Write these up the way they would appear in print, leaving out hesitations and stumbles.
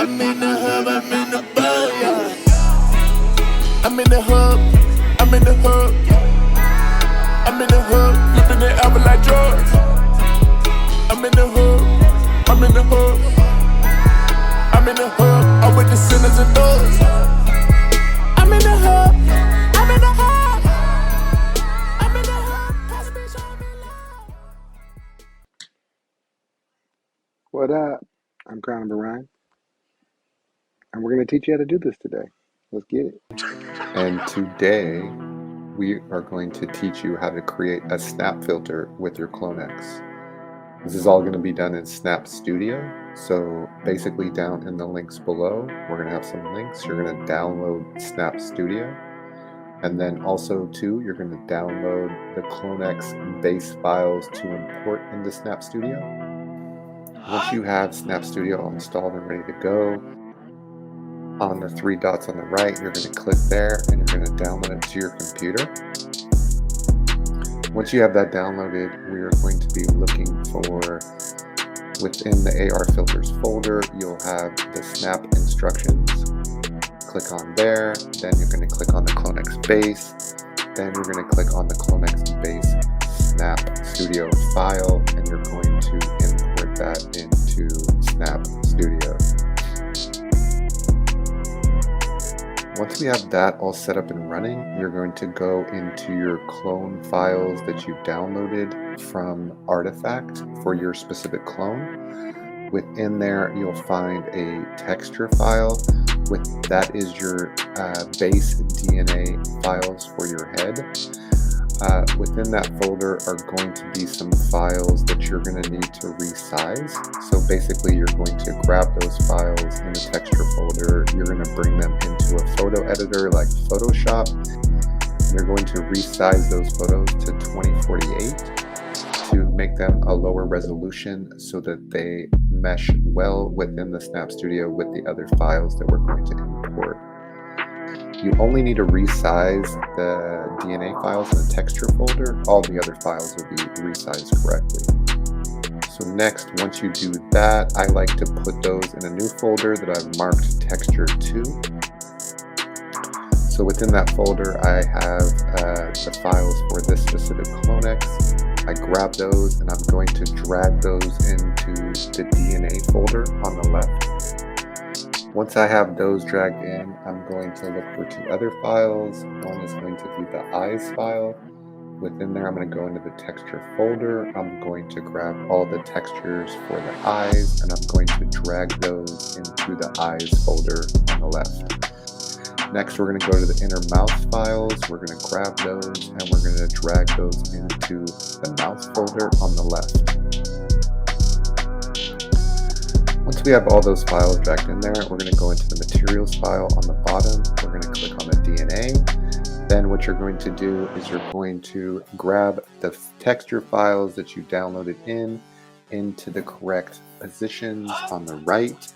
I'm in the hub, I'm in the bug, yeah. I'm in the hub, I'm in the hub. I'm in the hub, flipping it out like drugs. I'm in the hub, I'm in the hub. I'm in the hub, I'm with the sinners and thugs. I'm in the hub, I'm in the hub. I'm in the hub, pass me, show me love. What up? I'm Crown Ryan, and we're going to teach you how to do this today. Let's get it. And today, we are going to teach you how to create a snap filter with your CloneX. This is all going to be done in Snap Studio. So basically down in the links below, we're going to have some links. You're going to download Snap Studio. And then also too, you're going to download the CloneX base files to import into Snap Studio. Once you have Snap Studio all installed and ready to go, on the three dots on the right, you're going to click there and you're going to download it to your computer. Once you have that downloaded, we are going to be looking for, within the AR filters folder, you'll have the snap instructions. Click on there, then you're going to click on the CloneX base, then you're going to click on the CloneX base Snap Studio file, and you're going to import that into Snap Studio. Once we have that all set up and running, you're going to go into your clone files that you've downloaded from Artifact for your specific clone. Within there, you'll find a texture file. That is your base DNA files for your head. Within that folder are going to be some files that you're going to need to resize. So basically you're going to grab those files in the texture folder, you're going to bring them into a photo editor like Photoshop, and you're going to resize those photos to 2048 to make them a lower resolution so that they mesh well within the Snap Studio with the other files that we're going to import. You only need to resize the DNA files in the texture folder. All the other files will be resized correctly. So next, once you do that, I like to put those in a new folder that I've marked texture 2. So within that folder, I have the files for this specific CloneX. I grab those and I'm going to drag those into the DNA folder on the left. Once I have those dragged in, I'm going to look for two other files. One is going to be the eyes file. Within there, I'm going to go into the texture folder. I'm going to grab all the textures for the eyes, and I'm going to drag those into the eyes folder on the left. Next, we're going to go to the inner mouth files. We're going to grab those, and we're going to drag those into the mouth folder on the left. Once we have all those files dragged in there, we're going to go into the materials file on the bottom. We're going to click on the DNA. Then what you're going to do is you're going to grab the texture files that you downloaded into the correct positions on the right.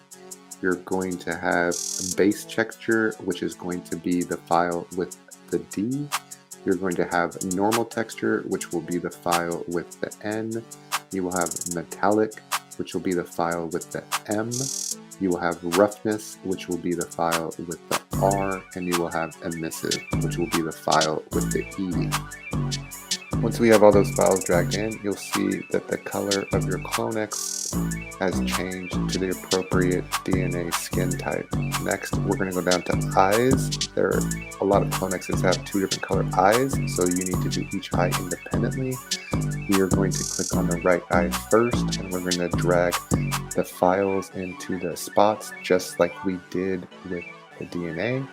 You're going to have base texture, which is going to be the file with the D. You're going to have normal texture, which will be the file with the N. You will have metallic, which will be the file with the M. You will have roughness, which will be the file with the R, and you will have emissive, which will be the file with the E. Once we have all those files dragged in, you'll see that the color of your CloneX has changed to the appropriate DNA skin type. Next, we're going to go down to eyes. There are a lot of CloneXs have two different color eyes, so you need to do each eye independently. We are going to click on the right eye first, and we're going to drag the files into the spots just like we did with the DNA.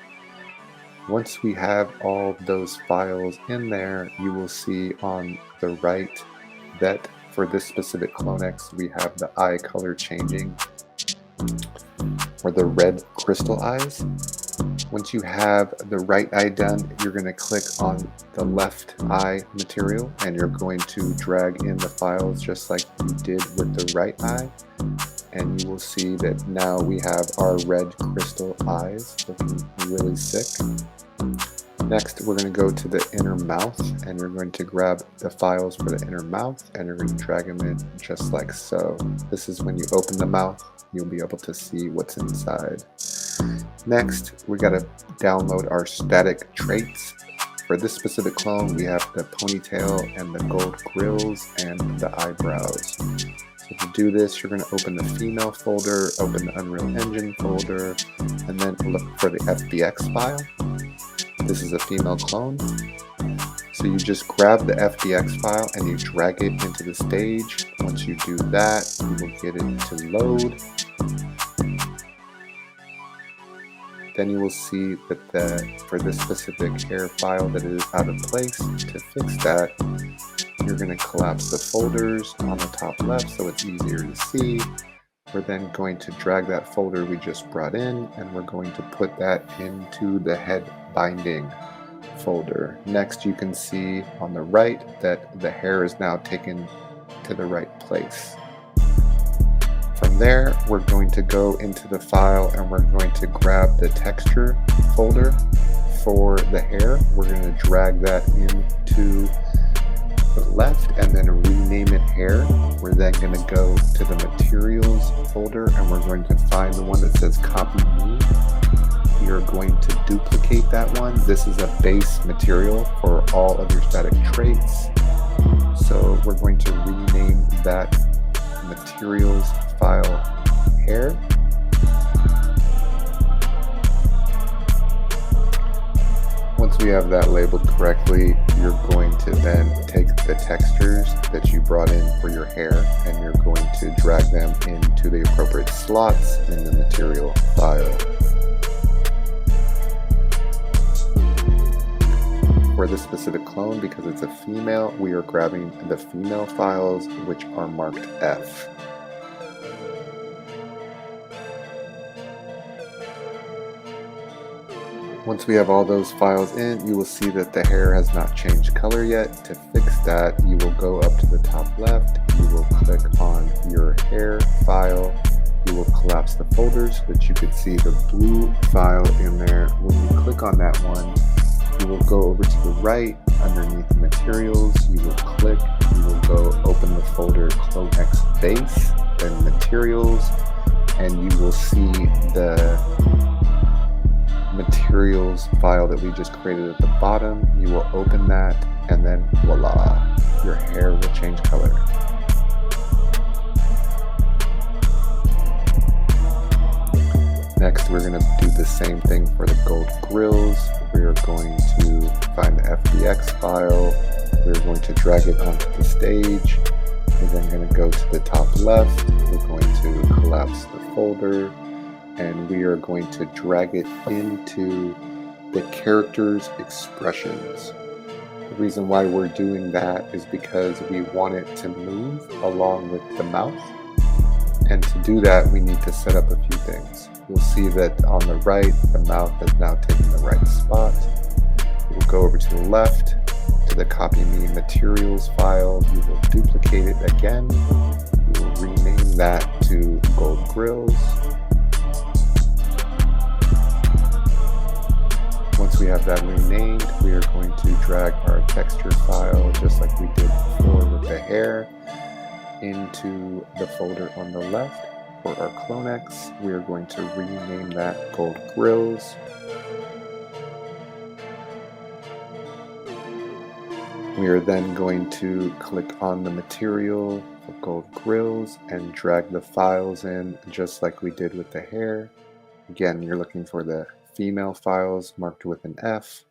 Once we have all those files in there, you will see on the right that for this specific CloneX, we have the eye color changing, or the red crystal eyes. Once you have the right eye done, you're going to click on the left eye material, and you're going to drag in the files just like you did with the right eye. And you will see that now we have our red crystal eyes looking really sick. Next, we're going to go to the inner mouth, and you're going to grab the files for the inner mouth, and you're going to drag them in just like so. This is when you open the mouth, you'll be able to see what's inside. Next, we got to download our static traits. For this specific clone, we have the ponytail and the gold grills and the eyebrows. So to do this, you're going to open the female folder, open the Unreal Engine folder, and then look for the FBX file. This is a female clone. So you just grab the FBX file and you drag it into the stage. Once you do that, you will get it to load. Then you will see that for this specific hair file that is out of place. To fix that, you're going to collapse the folders on the top left so it's easier to see. We're then going to drag that folder we just brought in, and we're going to put that into the head binding folder. Next, you can see on the right that the hair is now taken to the right place. From there, we're going to go into the file and we're going to grab the texture folder for the hair. We're going to drag that into the left and then rename it hair. We're then going to go to the materials folder and we're going to find the one that says copy me. We are going to duplicate that one. This is a base material for all other static traits. So we're going to rename that materials file hair. Once we have that labeled correctly, you're going to then take the textures that you brought in for your hair and you're going to drag them into the appropriate slots in the material file. For this specific clone, because it's a female, we are grabbing the female files which are marked F. Once we have all those files in, you will see that the hair has not changed color yet. To fix that, you will go up to the top left, you will click on your hair file, you will collapse the folders so that you can see the blue file in there. When you click on that one, you will go over to the right underneath materials, you will click, you will go open the folder CloneX base, then materials, and you will see the materials file that we just created at the bottom. You will open that and then voila, your hair will change color. Next, we're going to do the same thing for the gold grills. We are going to find the FBX file. We're going to drag it onto the stage. We're then going to go to the top left. We're going to collapse the folder. And we are going to drag it into the character's expressions. The reason why we're doing that is because we want it to move along with the mouth. And to do that, we need to set up a few things. You'll see that on the right, the mouth has now taken the right spot. We'll go over to the left, to the copy me materials file. You will duplicate it again. You will rename that to gold grills. Once we have that renamed, we are going to drag our texture file, just like we did before with the hair, into the folder on the left. For our CloneX, we are going to rename that gold grills. We are then going to click on the material for gold grills and drag the files in just like we did with the hair. Again, you're looking for the female files marked with an F.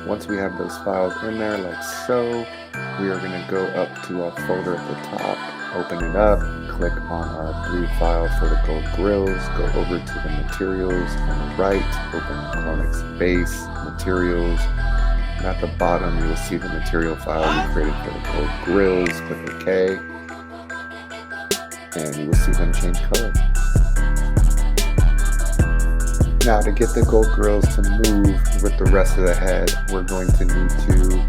Once we have those files in there like so, we are going to go up to our folder at the top, open it up, click on our blue file for the gold grills, go over to the materials on the right, open CloneX base, materials, and at the bottom you will see the material file you created for the gold grills. Click OK, and you will see them change color. Now, to get the gold grills to move with the rest of the head, we're going to need to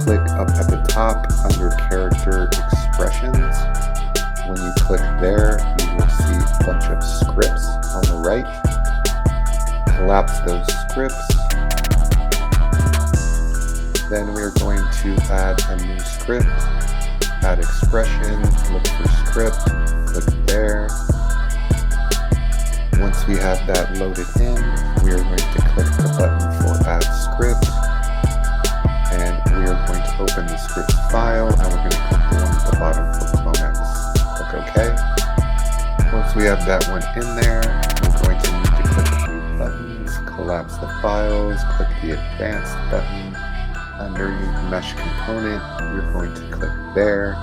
click up at the top under character expressions. When you click there, you will see a bunch of scripts on the right. Collapse those scripts. Then we're going to add a new script. Add expression, look for script, click there. Once we have that loaded in, we are going to click the button for add script. And we are going to open the script file, and we're going to click the one at the bottom for CloneX. Click OK. Once we have that one in there, we're going to need to click a few buttons, collapse the files, click the advanced button. Under your mesh component, you're going to click there.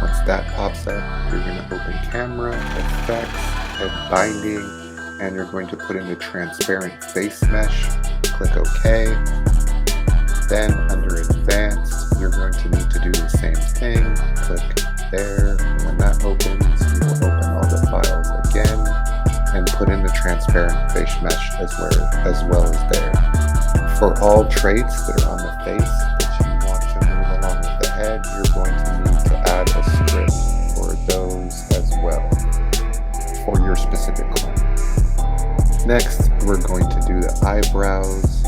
Once that pops up, you're going to open camera, effects, and binding, and you're going to put in the transparent face mesh. Click OK. Then under advanced, you're going to need to do the same thing. Click there. When that opens, you will open all the files again and put in the transparent face mesh as well as there. For all traits that are on the face that you want to move along with the head, you're going to need to add a script for those as well for your specific clone. Next, we're going to do the eyebrows.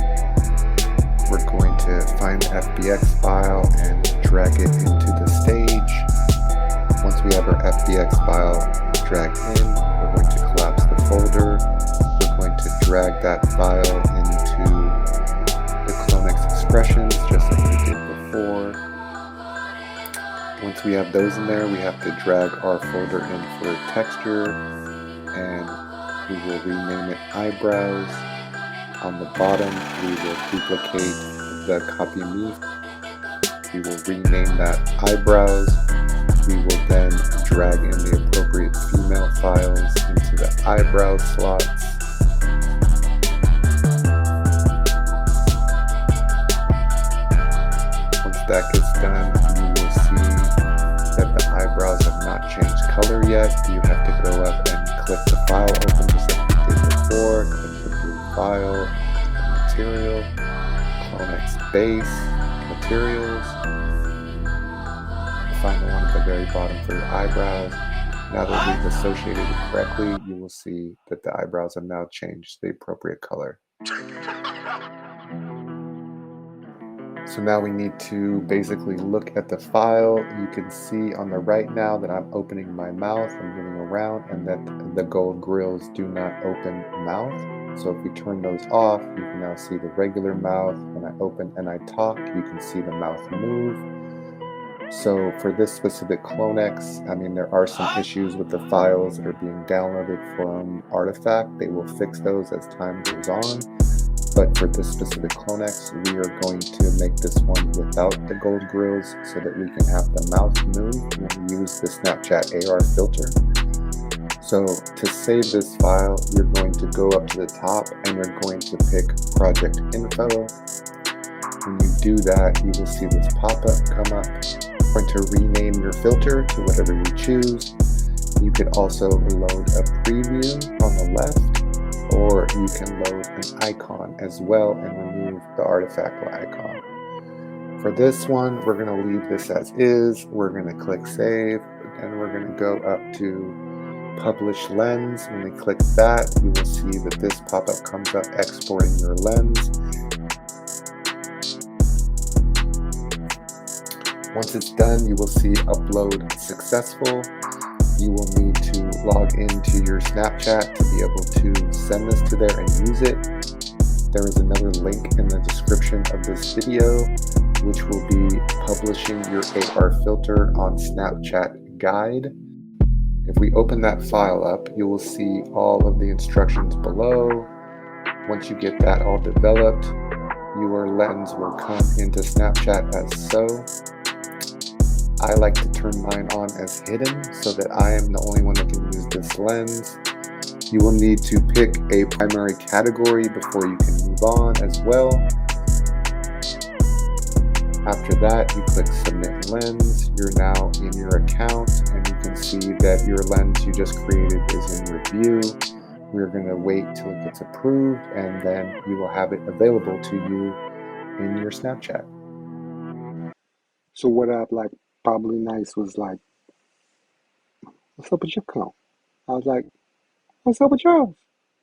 We're going to find the FBX file and drag it into the stage. Once we have our FBX file dragged in, we're going to collapse the folder. We're going to drag that file into the CloneX expressions just like we did before. Once we have those in there, we have to drag our folder in for texture, and we will rename it Eyebrows. On the bottom, we will duplicate the copy me. We will rename that Eyebrows. We will then drag in the appropriate female files into the eyebrow slots. Once that gets done, you will see that the eyebrows have not changed color yet. You have to go up and click the file open just like we did before. Click the blue file, material, CloneX base, materials. Find the one at the very bottom for your eyebrows. Now that we've associated it correctly, you will see that the eyebrows have now changed the appropriate color. So now we need to basically look at the file. You can see on the right now that I'm opening my mouth, I'm moving around, and that the gold grills do not open mouth. So if we turn those off, you can now see the regular mouth. When I open and I talk, you can see the mouth move. So for this specific CloneX, I mean, there are some issues with the files that are being downloaded from Artifact. They will fix those as time goes on. But for this specific CloneX, we are going to make this one without the gold grills so that we can have the mouth move when we use the Snapchat AR filter. So to save this file, you're going to go up to the top and you're going to pick Project Info. When you do that, you will see this pop-up come up. You're going to rename your filter to whatever you choose. You could also load a preview on the left, or you can load an icon as well and remove the artifact icon. For this one, we're going to leave this as is. We're going to click save, and we're going to go up to publish lens. When we click that, you will see that this pop-up comes up exporting your lens. Once it's done, you will see upload successful. You will need to log into your Snapchat to be able to send this to there and use it. There is another link in the description of this video, which will be publishing your AR filter on Snapchat guide. If we open that file up, you will see all of the instructions below. Once you get that all developed, your lens will come into Snapchat as so. I like to turn mine on as hidden so that I am the only one that can use this lens. You will need to pick a primary category before you can move on as well. After that, you click Submit Lens. You're now in your account, and you can see that your lens you just created is in review. We're going to wait till it gets approved, and then you will have it available to you in your Snapchat. So what I'd like probably nice was like what's up with your clone? I was like, what's up with yours?